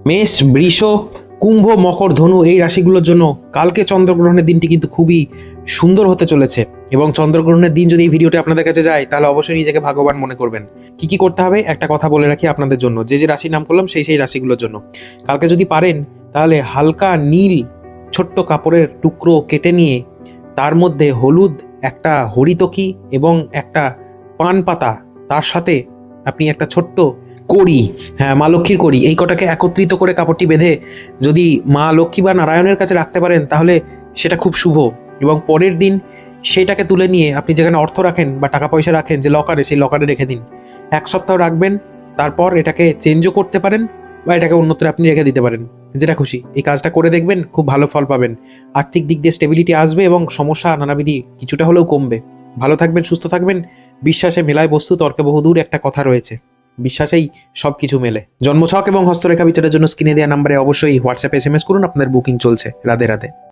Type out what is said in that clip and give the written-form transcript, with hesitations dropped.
মেষ, বৃষ, কুম্ভ, মকর, ধনু এই রাশিগুলোর জন্য কালকে চন্দ্রগ্রহণের দিনটি কিন্তু খুবই সুন্দর হতে চলেছে। এবং চন্দ্রগ্রহণের দিন যদি এই ভিডিওটি আপনাদের কাছে যায় তাহলে অবশ্যই নিজেকে ভাগ্যবান মনে করবেন। কি কি করতে হবে একটা কথা বলে রাখি আপনাদের জন্য, যে যে রাশির নাম করলাম সেই রাশিগুলোর জন্য কালকে যদি পারেন তাহলে হালকা নীল ছোট্ট কাপড়ের টুকরো কেটে নিয়ে তার মধ্যে হলুদ, একটা হরিতকি এবং একটা পান পাতা, তার সাথে আপনি একটা ছোট্ট কড়ি, হ্যাঁ মা লক্ষ্মীর কড়ি, এই কটাকে একত্রিত করে কাপড়টি বেঁধে যদি মা লক্ষ্মী বা নারায়ণের কাছে রাখতে পারেন তাহলে সেটা খুব শুভ। এবং পরের দিন সেইটাকে তুলে নিয়ে আপনি যেখানে অর্থ রাখেন বা টাকা পয়সা রাখেন যে লকারে, সেই লকারে রেখে দিন। 1 সপ্তাহ রাখবেন, তারপর এটাকে চেঞ্জও করতে পারেন বা এটাকে অন্যত্র আপনি রেখে দিতে পারেন, যেটা খুশি। এই কাজটা করে দেখবেন, খুব ভালো ফল পাবেন। আর্থিক দিক দিয়ে স্টেবিলিটি আসবে এবং সমস্যা নানাবিধি কিছুটা হলেও কমবে। ভালো থাকবেন, সুস্থ থাকবেন। বিশ্বাসে মেলায় বস্তু, তর্কে বহুদূর একটা কথা রয়েছে, বিশ্বাসেই সব কিছু মেলে। জন্মছক এবং হস্তরেখা বিচারের জন্য স্ক্রিনে দেওয়া নাম্বারে অবশ্যই হোয়াটসঅ্যাপে SMS করুন, আপনাদের বুকিং চলছে। রাধে রাধে।